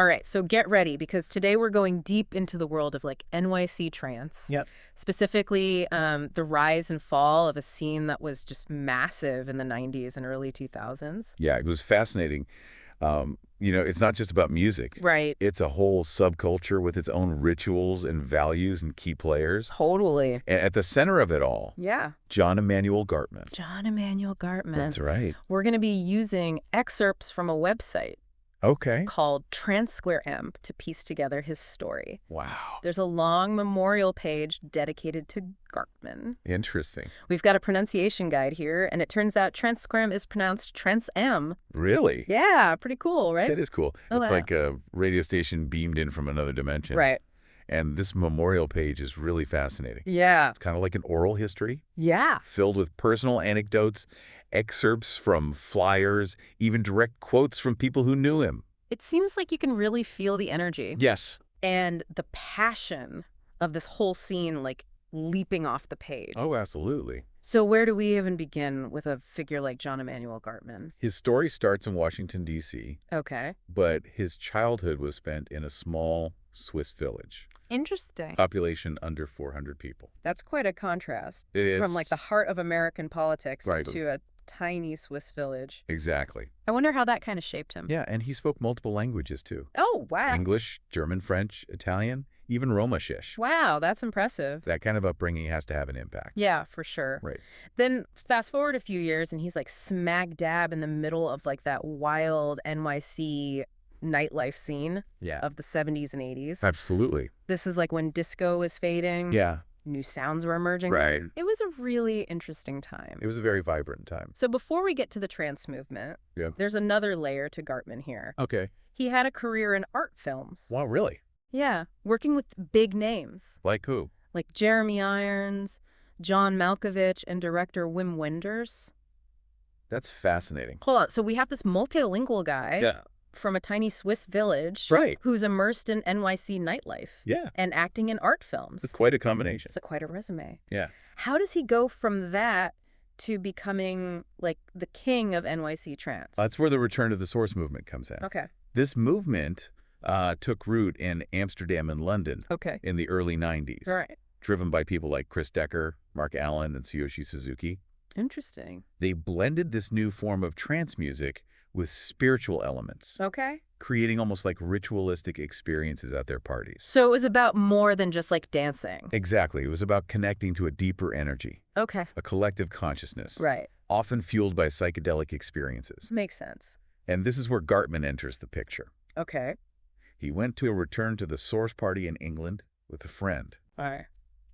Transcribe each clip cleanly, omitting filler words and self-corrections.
All right, so get ready because today we're going deep into the world of like NYC trance. Yep. Specifically, the rise and fall of a scene that was just massive in the 90s and early 2000s. Yeah, it was fascinating. It's not just about music. Right. It's a whole subculture with its own rituals and values and key players. Totally. And at the center of it all, Yeah. John Emmanuel Gartman. John Emmanuel Gartman. That's right. We're going to be using excerpts from a website Okay. called TransSquareAmp to piece together his story. Wow. There's a long memorial page dedicated to Gartman. Interesting. We've got a pronunciation guide here, and it turns out TransSquareAmp is pronounced Trans-M. Really? Yeah, pretty cool, right? That is cool. Oh, It's wow. like a radio station beamed in from another dimension. Right. And this memorial page is really fascinating. Yeah. It's kind of like an oral history Yeah. filled with personal anecdotes, excerpts from flyers, even direct quotes from people who knew him. It seems like you can really feel the energy Yes. and the passion of this whole scene, like, leaping off the page. Oh, absolutely. So where do we even begin with a figure like John Emmanuel Gartman? His story starts in Washington, D.C., Okay. but his childhood was spent in a small Swiss village. Interesting. Population under 400 people. That's quite a contrast It is. from, like, the heart of American politics Right. to a tiny Swiss village. Exactly. I wonder how that kind of shaped him. Yeah, and he spoke multiple languages, too. Oh, wow. English, German, French, Italian, even Roma-Shish. Wow, that's impressive. That kind of upbringing has to have an impact. Yeah, for sure. Right. Then fast forward a few years and he's like smack dab in the middle of like that wild NYC nightlife scene Yeah. of the 70s and 80s. Absolutely. This is like when disco was fading. Yeah. New sounds were emerging. Right. It was a really interesting time. It was a very vibrant time. So before we get to the trance movement, Yeah. there's another layer to Gartman here. Okay. He had a career in art films. Wow, really? Yeah, working with big names Like who? like Jeremy Irons, John Malkovich, and director Wim Wenders. That's fascinating. Hold on. So we have this multilingual guy Yeah. from a tiny Swiss village Right. who's immersed in NYC nightlife Yeah. and acting in art films. It's quite a combination. It's quite a resume. Yeah. How does he go from that to becoming like the king of NYC trance? That's where the return to the source movement comes in. Okay. This movement took root in Amsterdam and London Okay. in the early 90s, All right. driven by people like Chris Decker, Mark Allen, and Tsuyoshi Suzuki. Interesting. They blended this new form of trance music with spiritual elements, Okay. creating almost like ritualistic experiences at their parties. So it was about more than just like dancing. Exactly. It was about connecting to a deeper energy, Okay. a collective consciousness, Right. often fueled by psychedelic experiences. Makes sense. And this is where Gartman enters the picture. Okay. He went to a return to the source party in England with a friend, All right.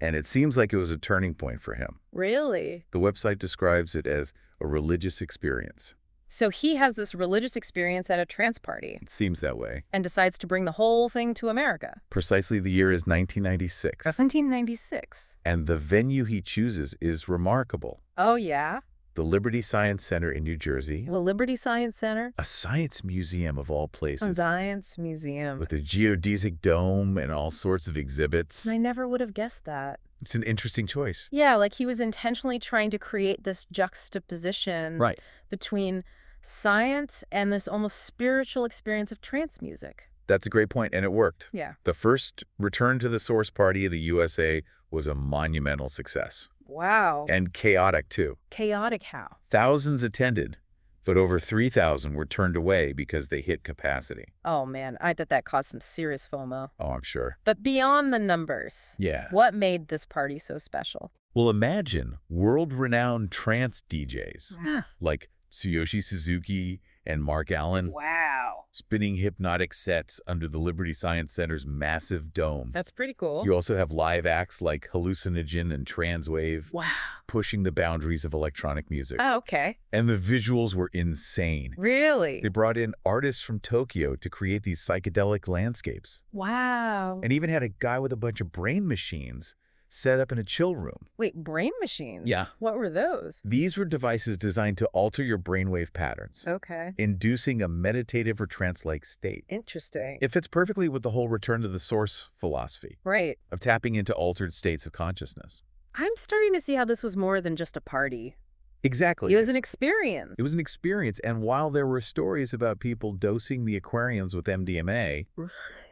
and it seems like it was a turning point for him. Really? The website describes it as a religious experience. So he has this religious experience at a trance party It seems that way. and decides to bring the whole thing to America. Precisely the year is 1996, 1996. and the venue he chooses is remarkable. Oh, yeah? The Liberty Science Center in New Jersey, The Liberty Science Center? a science museum of all places, Science Museum. with a geodesic dome and all sorts of exhibits. I never would have guessed that. It's an interesting choice. Yeah, like he was intentionally trying to create this juxtaposition Right. between science and this almost spiritual experience of trance music. That's a great point, and it worked. Yeah. The first return to the source party of the USA was a monumental success. Wow. And chaotic, too. Chaotic how? Thousands attended, but over 3,000 were turned away because they hit capacity. Oh, man, I bet that caused some serious FOMO. Oh, I'm sure. But beyond the numbers, Yeah. what made this party so special? Well, imagine world-renowned trance DJs Ah. like Tsuyoshi Suzuki and Mark Allen Wow. spinning hypnotic sets under the Liberty Science Center's massive dome. That's pretty cool. You also have live acts like Hallucinogen and Transwave Wow. pushing the boundaries of electronic music. Oh, okay. And the visuals were insane. Really? They brought in artists from Tokyo to create these psychedelic landscapes, Wow. and even had a guy with a bunch of brain machines set up in a chill room. Wait, brain machines? Yeah. What were those? These were devices designed to alter your brainwave patterns, Okay. inducing a meditative or trance-like state. Interesting. It fits perfectly with the whole return to the source philosophy Right. of tapping into altered states of consciousness. I'm starting to see how this was more than just a party. Exactly. It was an experience. It was an experience, and while there were stories about people dosing the aquariums with MDMA,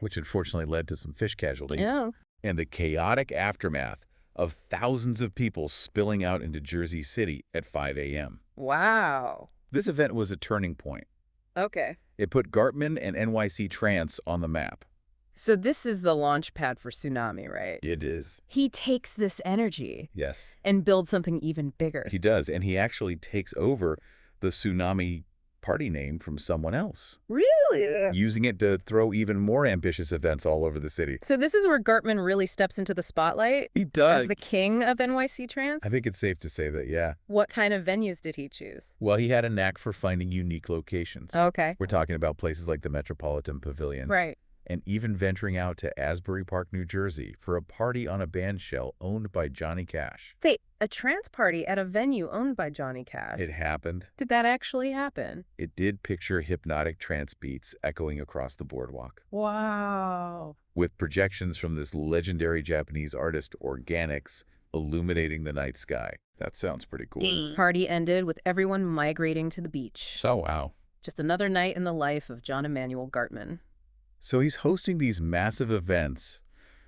which unfortunately led to some fish casualties, Yeah. and the chaotic aftermath of thousands of people spilling out into Jersey City at 5 a.m. Wow. This event was a turning point. Okay. It put Gartman and NYC Trance on the map. So this is the launch pad for Tsunami, right? It is. He takes this energy Yes. and builds something even bigger. He does, and he actually takes over the Tsunami party name from someone else, Really? using it to throw even more ambitious events all over the city. So this is where Gartman really steps into the spotlight He does. as the king of NYC Trance? I think it's safe to say that, yeah. What kind of venues did he choose? Well, he had a knack for finding unique locations. Okay. We're talking about places like the Metropolitan Pavilion. Right. And even venturing out to Asbury Park, New Jersey for a party on a band shell owned by Johnny Cash. Wait, a trance party at a venue owned by Johnny Cash? It happened. Did that actually happen? It did picture hypnotic trance beats echoing across the boardwalk, Wow. with projections from this legendary Japanese artist, Organics, illuminating the night sky. That sounds pretty cool. Party ended with everyone migrating to the beach. So, wow. Just another night in the life of John Emmanuel Gartman. So he's hosting these massive events,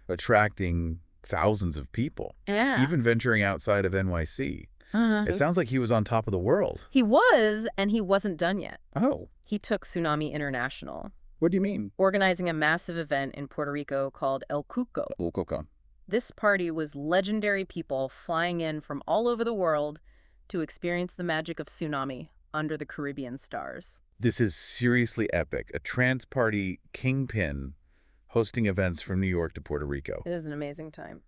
attracting thousands of people, Yeah. even venturing outside of NYC. It sounds like he was on top of the world. He was, and he wasn't done yet. Oh, He took Tsunami International, what do you mean? organizing a massive event in Puerto Rico called El Cuco. Ukoko. This party was legendary people flying in from all over the world to experience the magic of Tsunami under the Caribbean stars. This is seriously epic. A trance party kingpin hosting events from New York to Puerto Rico. It is an amazing time.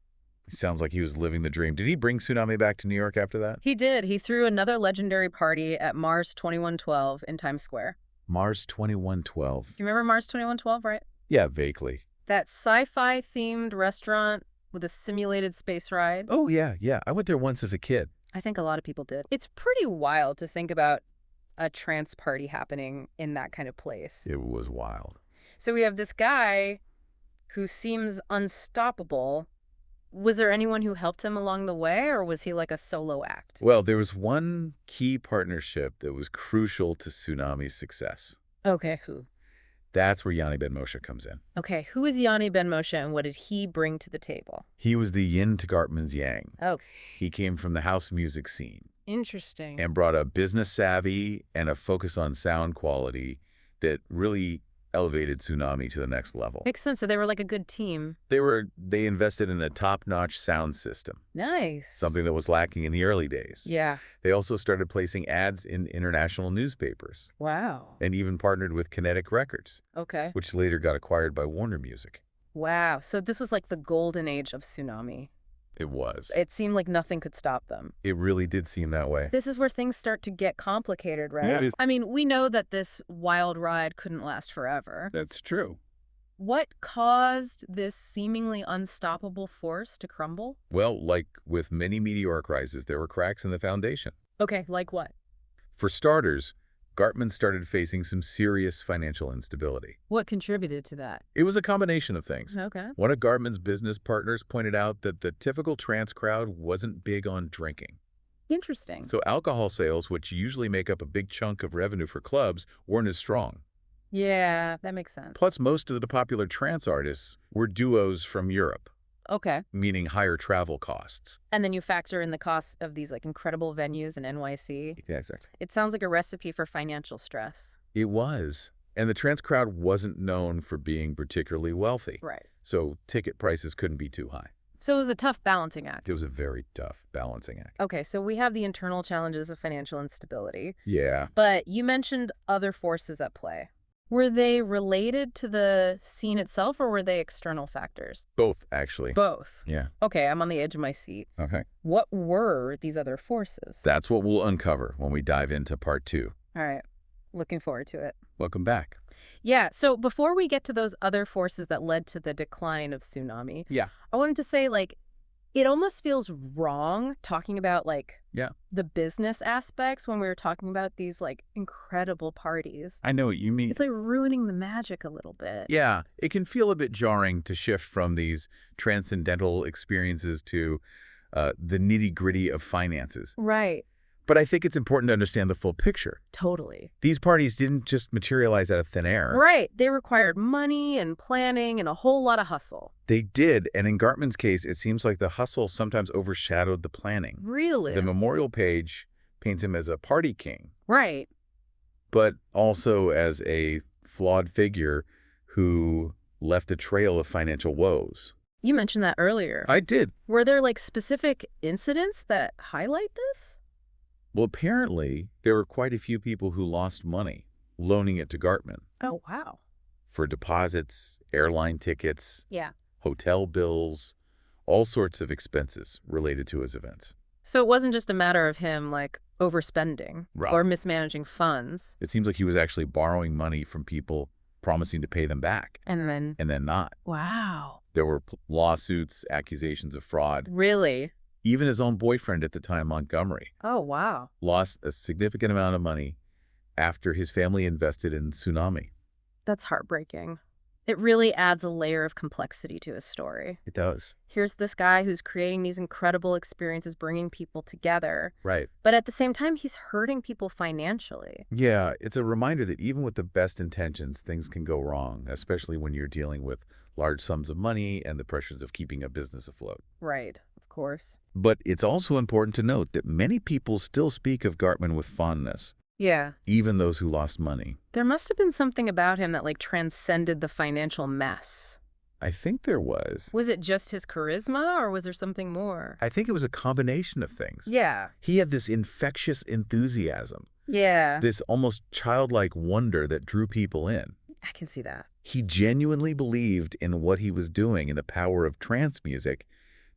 Sounds like he was living the dream. Did he bring Tsunami back to New York after that? He did. He threw another legendary party at Mars 2112 in Times Square. Mars 2112. You remember Mars 2112, right? Yeah, vaguely. That sci-fi themed restaurant with a simulated space ride. Oh, yeah. I went there once as a kid. I think a lot of people did. It's pretty wild to think about a trance party happening in that kind of place. It was wild. So we have this guy who seems unstoppable. Was there anyone who helped him along the way, or was he like a solo act? Well, there was one key partnership that was crucial to Tsunami's success. Okay, who? That's where Yanni Ben Moshe comes in. Okay, who is Yanni Ben Moshe and what did he bring to the table? He was the yin to Gartman's yang. Oh, He came from the house music scene interesting. and brought a business savvy and a focus on sound quality that really elevated Tsunami to the next level. Makes sense. So they were like a good team. They invested in a top-notch sound system, Nice. something that was lacking in the early days. Yeah. They also started placing ads in international newspapers Wow. and even partnered with Kinetic Records, Okay. which later got acquired by Warner Music. Wow. So this was like the golden age of Tsunami. It was. It seemed like nothing could stop them. It really did seem that way. This is where things start to get complicated, right? Yeah, it is. I mean, we know that this wild ride couldn't last forever. That's true. What caused this seemingly unstoppable force to crumble? Well, like with many meteoric rises, there were cracks in the foundation. Okay, like what? For starters, Gartman started facing some serious financial instability. What contributed to that? It was a combination of things. Okay. One of Gartman's business partners pointed out that the typical trance crowd wasn't big on drinking. Interesting. So alcohol sales, which usually make up a big chunk of revenue for clubs, weren't as strong. Yeah, that makes sense. Plus, most of the popular trance artists were duos from Europe, Okay. meaning higher travel costs. And then you factor in the cost of these like incredible venues in NYC. Yeah, exactly. It sounds like a recipe for financial stress. It was. And the trance crowd wasn't known for being particularly wealthy. Right. So ticket prices couldn't be too high. So it was a tough balancing act. It was a very tough balancing act. Okay, so we have the internal challenges of financial instability, Yeah. but you mentioned other forces at play. Were they related to the scene itself, or were they external factors? Both, actually. Both. Yeah. Okay, I'm on the edge of my seat. Okay. What were these other forces? That's what we'll uncover when we dive into part 2. All right, looking forward to it. Welcome back. Yeah, so before we get to those other forces that led to the decline of Tsunami, Yeah. I wanted to say, like, it almost feels wrong talking about, like, Yeah. the business aspects when we were talking about these, like, incredible parties. I know what you mean. It's like ruining the magic a little bit. Yeah, it can feel a bit jarring to shift from these transcendental experiences to the nitty-gritty of finances. Right. But I think it's important to understand the full picture. Totally. These parties didn't just materialize out of thin air. Right. They required money and planning and a whole lot of hustle. They did, and in Gartman's case, it seems like the hustle sometimes overshadowed the planning. Really? The memorial page paints him as a party king, Right. but also as a flawed figure who left a trail of financial woes. You mentioned that earlier. I did. Were there like specific incidents that highlight this? Well, apparently, there were quite a few people who lost money loaning it to Gartman Oh, wow. for deposits, airline tickets, Yeah. hotel bills, all sorts of expenses related to his events. So it wasn't just a matter of him like overspending Right. or mismanaging funds It seems like he was actually borrowing money from people, promising to pay them back, and then, and then not. wow. There were lawsuits, accusations of fraud. Really? Even his own boyfriend at the time, Montgomery, Oh, wow. lost a significant amount of money after his family invested in Tsunami. That's heartbreaking. It really adds a layer of complexity to his story. It does. Here's this guy who's creating these incredible experiences, bringing people together, Right. but at the same time, he's hurting people financially. Yeah, it's a reminder that even with the best intentions, things can go wrong, especially when you're dealing with large sums of money and the pressures of keeping a business afloat. Right, of course. But it's also important to note that many people still speak of Gartman with fondness, Yeah. even those who lost money. There must have been something about him that like transcended the financial mess. I think there was. Was it just his charisma or was there something more? I think it was a combination of things. Yeah. He had this infectious enthusiasm, Yeah. this almost childlike wonder that drew people in. I can see that. He genuinely believed in what he was doing and the power of trance music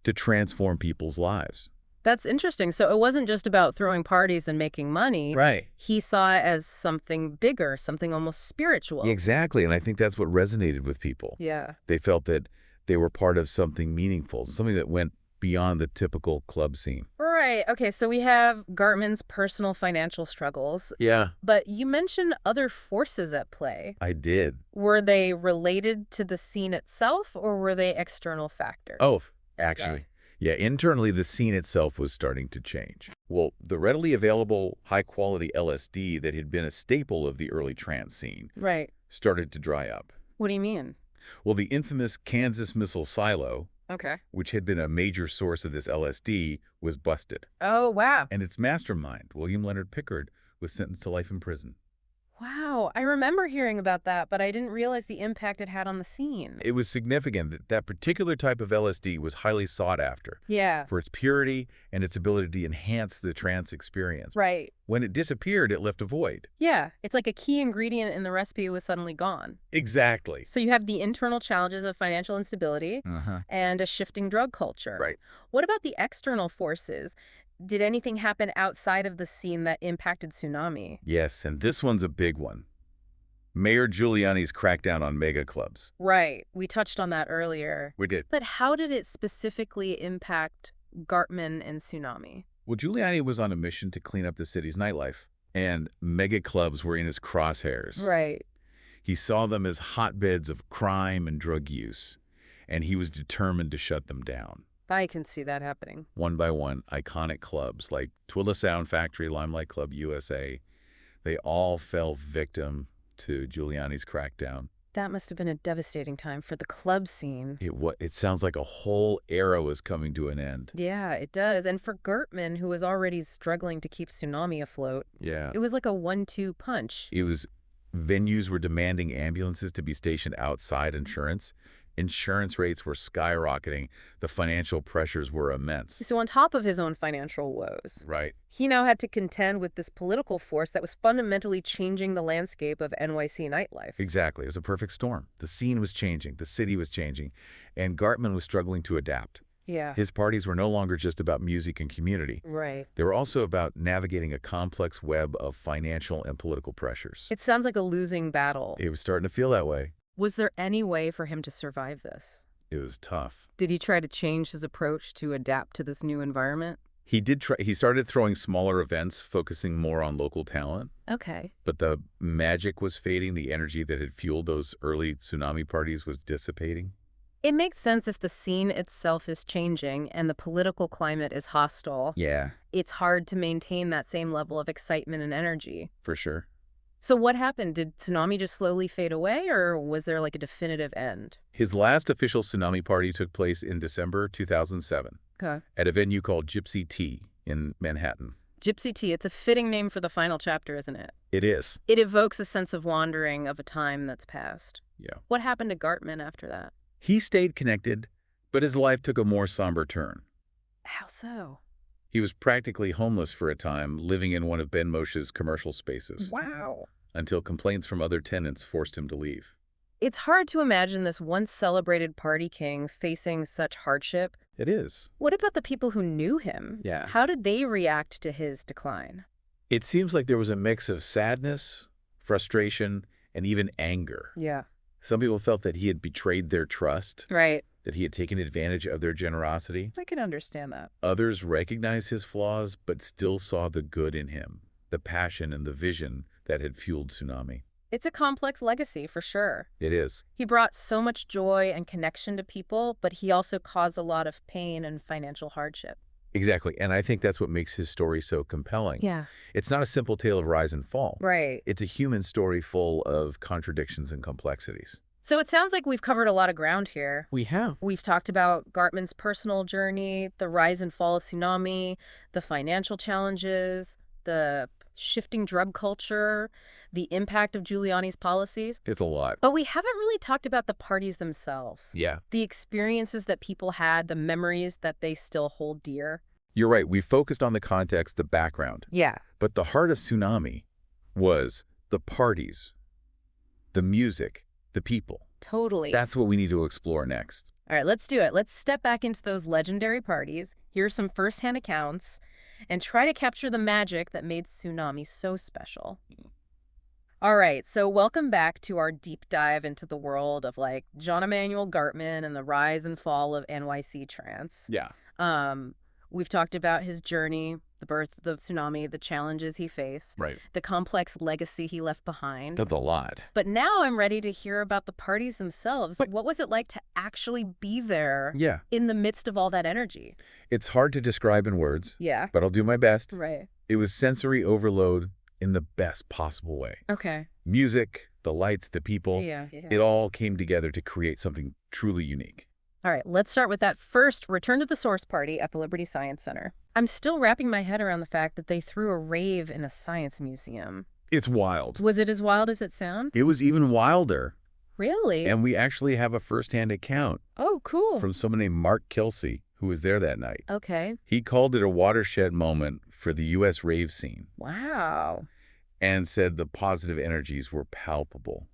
to transform people's lives. That's interesting. So it wasn't just about throwing parties and making money. Right. He saw it as something bigger, something almost spiritual. Exactly, and I think that's what resonated with people. Yeah. They felt that they were part of something meaningful, something that went beyond the typical club scene. Right. Okay, so we have Gartman's personal financial struggles, Yeah. but you mentioned other forces at play. I did. Were they related to the scene itself or were they external factors? Oh, actually. Yeah, internally, the scene itself was starting to change. Well, the readily available high-quality LSD that had been a staple of the early trance scene Right. started to dry up. What do you mean? Well, the infamous Kansas missile silo, Okay. which had been a major source of this LSD, was busted. Oh, wow. And its mastermind, William Leonard Pickard, was sentenced to life in prison. Wow. I remember hearing about that, but I didn't realize the impact it had on the scene. It was significant that that particular type of LSD was highly sought after Yeah. for its purity and its ability to enhance the trance experience. Right. When it disappeared, it left a void. Yeah. It's like a key ingredient in the recipe was suddenly gone. Exactly. So you have the internal challenges of financial instability Uh-huh. and a shifting drug culture. Right. What about the external forces? Did anything happen outside of the scene that impacted Tsunami? Yes, and this one's a big one. Mayor Giuliani's crackdown on mega clubs. Right. We touched on that earlier. We did. But how did it specifically impact Gartman and Tsunami? Well, Giuliani was on a mission to clean up the city's nightlife, and mega clubs were in his crosshairs. Right. He saw them as hotbeds of crime and drug use, and he was determined to shut them down. I can see that happening. One by one, iconic clubs like Twilla Sound Factory, Limelight Club USA, they all fell victim to Giuliani's crackdown. That must have been a devastating time for the club scene. It sounds like a whole era was coming to an end. Yeah, it does. And for Gartman, who was already struggling to keep Tsunami afloat, Yeah. it was like a 1-2 punch. Venues were demanding ambulances to be stationed outside insurance. Insurance rates were skyrocketing. The financial pressures were immense. So on top of his own financial woes, Right. he now had to contend with this political force that was fundamentally changing the landscape of NYC nightlife. Exactly. It was a perfect storm. The scene was changing. The city was changing. And Gartman was struggling to adapt. Yeah. His parties were no longer just about music and community. Right. They were also about navigating a complex web of financial and political pressures. It sounds like a losing battle. It was starting to feel that way. Was there any way for him to survive this? It was tough. Did he try to change his approach to adapt to this new environment? He started throwing smaller events, focusing more on local talent. Okay. But the magic was fading. The energy that had fueled those early Tsunami parties was dissipating. It makes sense if the scene itself is changing and the political climate is hostile. Yeah, It's hard to maintain that same level of excitement and energy. for sure. So what happened? Did tsunami just slowly fade away, or was there like a definitive end? His last official tsunami party took place in December 2007 Okay. at a venue called Gypsy Tea in Manhattan. Gypsy Tea, it's a fitting name for the final chapter, isn't it? It is. It evokes a sense of wandering of a time that's passed. Yeah. What happened to Gartman after that? He stayed connected, but his life took a more somber turn. How so? He was practically homeless for a time, living in one of Ben Moshe's commercial spaces, Wow. until complaints from other tenants forced him to leave. It's hard to imagine this once celebrated party king facing such hardship. It is. What about the people who knew him? Yeah. How did they react to his decline? It seems like there was a mix of sadness, frustration, and even anger. Yeah. Some people felt that he had betrayed their trust, Right. that he had taken advantage of their generosity. I can understand that. Others recognized his flaws, but still saw the good in him, the passion and the vision that had fueled Tsunami. It's a complex legacy, for sure. It is. He brought so much joy and connection to people, but he also caused a lot of pain and financial hardship. Exactly. And I think that's what makes his story so compelling. Yeah. It's not a simple tale of rise and fall. Right. It's a human story full of contradictions and complexities. So it sounds like we've covered a lot of ground here. We have. We've talked about Gartman's personal journey, the rise and fall of Tsunami, the financial challenges, the shifting drug culture, the impact of Giuliani's policies. It's a lot. But we haven't really talked about the parties themselves. Yeah. The experiences that people had, the memories that they still hold dear. You're right. We focused on the context, the background. Yeah. But the heart of Tsunami was the parties, the music, the people. Totally. That's what we need to explore next. All right, let's do it. Let's step back into those legendary parties, hear some firsthand accounts, and try to capture the magic that made Tsunami so special. All right, so welcome back to our deep dive into the world of like John Emanuel Gartman and the rise and fall of NYC trance. Yeah. We've talked about his journey, the birth of the Tsunami, the challenges he faced, Right. the complex legacy he left behind. That's a lot. But now I'm ready to hear about the parties themselves. What was it like to actually be there Yeah. in the midst of all that energy? It's hard to describe in words, Yeah. but I'll do my best. Right. It was sensory overload in the best possible way. Okay. Music, the lights, the people, Yeah. it all came together to create something truly unique. All right, let's start with that first return to the source party at the Liberty Science Center. I'm still wrapping my head around the fact that they threw a rave in a science museum. It's wild. Was it as wild as it sounds? It was even wilder. Really? And we actually have a firsthand account Oh, cool. from someone named Mark Kelsey, who was there that night. Okay. He called it a watershed moment for the U.S. rave scene Wow. and said the positive energies were palpable.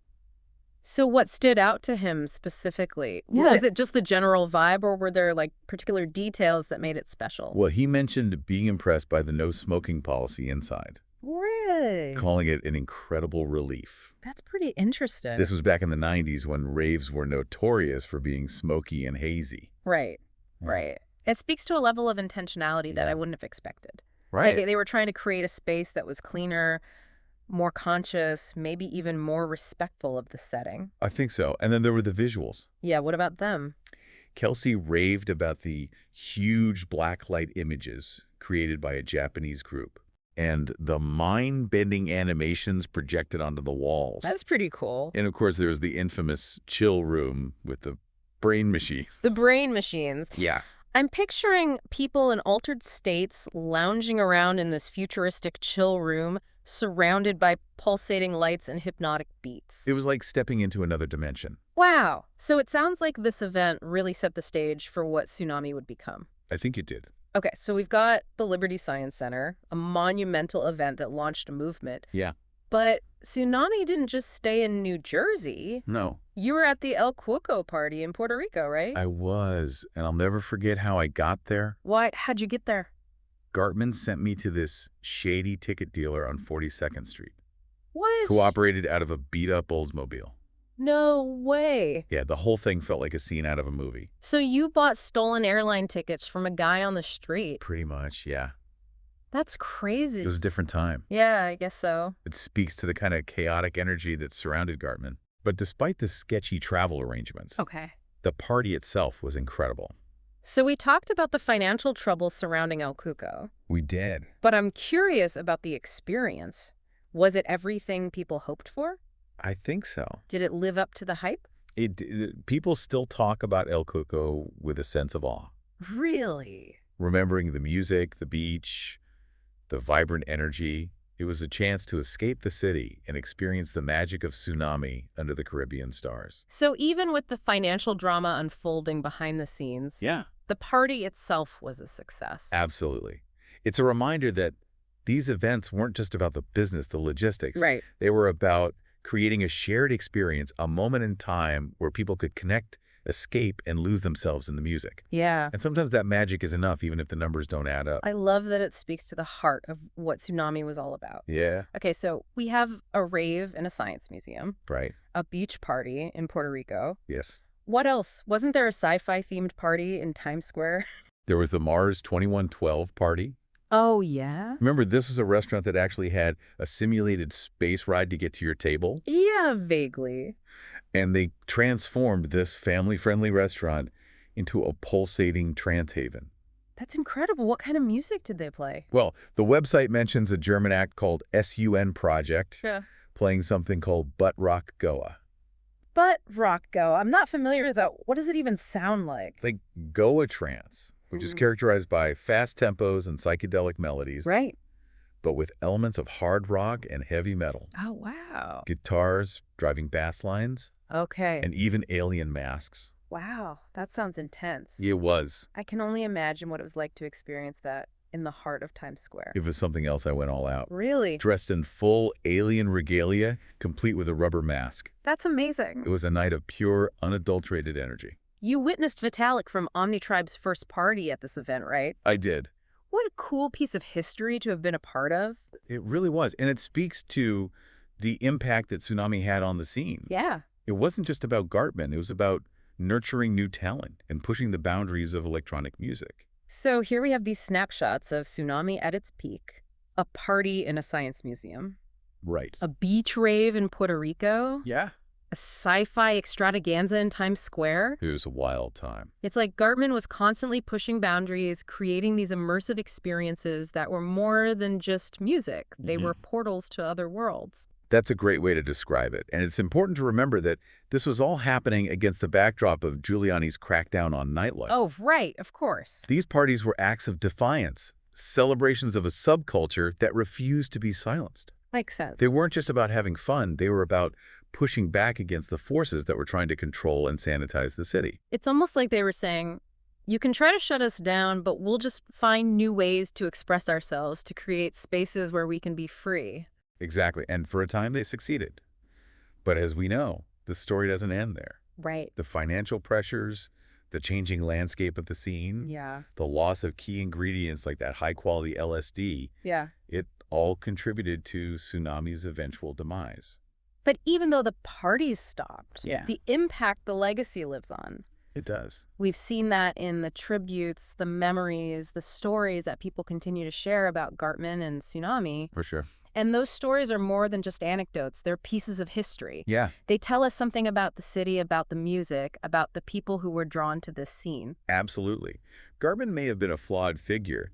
So what stood out to him specifically? Yeah. Was it just the general vibe, or were there like particular details that made it special? Well, he mentioned being impressed by the no smoking policy inside, Really? calling it an incredible relief. That's pretty interesting. This was back in the 90s when raves were notorious for being smoky and hazy. Right. Yeah. Right. It speaks to a level of intentionality that Yeah. I wouldn't have expected. Right. Like they were trying to create a space that was cleaner, more conscious, maybe even more respectful of the setting. I think so. And then there were the visuals. Yeah, what about them? Kelsey raved about the huge blacklight images created by a Japanese group and the mind-bending animations projected onto the walls. That's pretty cool. And of course, there was the infamous chill room with the brain machines. The brain machines. Yeah. I'm picturing people in altered states lounging around in this futuristic chill room, surrounded by pulsating lights and hypnotic beats. It was like stepping into another dimension. Wow. So it sounds like this event really set the stage for what Tsunami would become. I think it did. Okay, so we've got the Liberty Science Center, a monumental event that launched a movement. Yeah. But Tsunami didn't just stay in New Jersey. No. You were at the El Cuoco party in Puerto Rico, right? I was, and I'll never forget how I got there. What? How'd you get there? Gartman sent me to this shady ticket dealer on 42nd Street, What? who operated out of a beat-up Oldsmobile. No way. Yeah, the whole thing felt like a scene out of a movie. So you bought stolen airline tickets from a guy on the street. Pretty much, yeah. That's crazy. It was a different time. Yeah, I guess so. It speaks to the kind of chaotic energy that surrounded Gartman. But despite the sketchy travel arrangements, Okay. The party itself was incredible. So we talked about the financial troubles surrounding El Cuco, We did. but I'm curious about the experience. Was it everything people hoped for? I think so. Did it live up to the hype? People still talk about El Cuco with a sense of awe, Really? remembering the music, the beach, the vibrant energy. It was a chance to escape the city and experience the magic of tsunami under the Caribbean stars. So even with the financial drama unfolding behind the scenes, Yeah. the party itself was a success. Absolutely. It's a reminder that these events weren't just about the business, the logistics. Right. They were about creating a shared experience, a moment in time where people could connect, escape, and lose themselves in the music. Yeah. And sometimes that magic is enough, even if the numbers don't add up. I love that it speaks to the heart of what Tsunami was all about. Yeah, Okay, so we have a rave in a science museum, right. a beach party in Puerto Rico. Yes. What else? Wasn't there a sci-fi themed party in Times Square? There was the Mars 2112 party. Oh, yeah? Remember, this was a restaurant that actually had a simulated space ride to get to your table? Yeah, vaguely. And they transformed this family-friendly restaurant into a pulsating trance haven. That's incredible. What kind of music did they play? Well, the website mentions a German act called SUN Project, Yeah. playing something called Butt Rock Goa. But rock go. I'm not familiar with that. What does it even sound like? Like Goa trance, which is characterized by fast tempos and psychedelic melodies, Right. but with elements of hard rock and heavy metal. Oh, wow. Guitars, driving bass lines, Okay. and even alien masks. Wow, that sounds intense. It was. I can only imagine what it was like to experience that in the heart of Times Square. If it was something else, I went all out. Really? Dressed in full alien regalia, complete with a rubber mask. That's amazing. It was a night of pure, unadulterated energy. You witnessed Vitalik from Omnitribe's first party at this event, right? I did. What a cool piece of history to have been a part of. It really was. And it speaks to the impact that Tsunami had on the scene. Yeah. It wasn't just about Gartman. It was about nurturing new talent and pushing the boundaries of electronic music. So here we have these snapshots of Tsunami at its peak, a party in a science museum, Right. a beach rave in Puerto Rico, Yeah. a sci-fi extravaganza in Times Square. It was a wild time. It's like Gartman was constantly pushing boundaries, creating these immersive experiences that were more than just music. They were portals to other worlds. That's a great way to describe it. And it's important to remember that this was all happening against the backdrop of Giuliani's crackdown on nightlife. Oh, right, of course. These parties were acts of defiance, celebrations of a subculture that refused to be silenced. Makes sense. They weren't just about having fun. They were about pushing back against the forces that were trying to control and sanitize the city. It's almost like they were saying, you can try to shut us down, but we'll just find new ways to express ourselves, to create spaces where we can be free. Exactly. And for a time, they succeeded. But as we know, the story doesn't end there. Right. The financial pressures, the changing landscape of the scene, Yeah. the loss of key ingredients like that high-quality LSD, Yeah. it all contributed to Tsunami's eventual demise. But even though the parties stopped, Yeah. the impact, the legacy lives on. It does. We've seen that in the tributes, the memories, the stories that people continue to share about Gartman and Tsunami. For sure. And those stories are more than just anecdotes. They're pieces of history. Yeah, They tell us something about the city, about the music, about the people who were drawn to this scene. absolutely. Gartman may have been a flawed figure,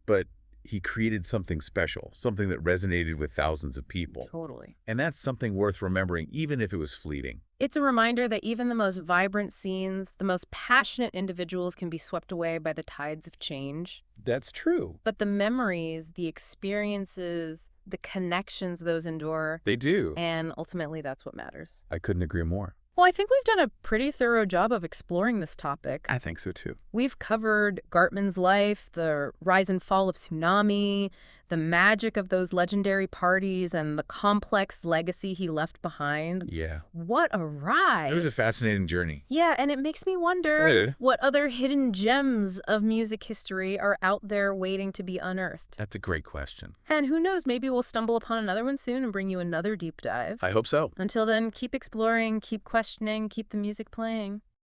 but he created something special, something that resonated with thousands of people. Totally. And that's something worth remembering, even if it was fleeting. It's a reminder that even the most vibrant scenes, the most passionate individuals can be swept away by the tides of change. That's true. But the memories, the experiences, the connections those endure, They do. and ultimately that's what matters. I couldn't agree more. Well, I think we've done a pretty thorough job of exploring this topic. I think so too. We've covered Gartman's life, the rise and fall of Tsunami, the magic of those legendary parties, and the complex legacy he left behind. Yeah. What a ride! It was a fascinating journey. Yeah, and it makes me wonder Right. what other hidden gems of music history are out there waiting to be unearthed. That's a great question. And who knows, maybe we'll stumble upon another one soon and bring you another deep dive. I hope so. Until then, keep exploring, keep questioning, keep the music playing.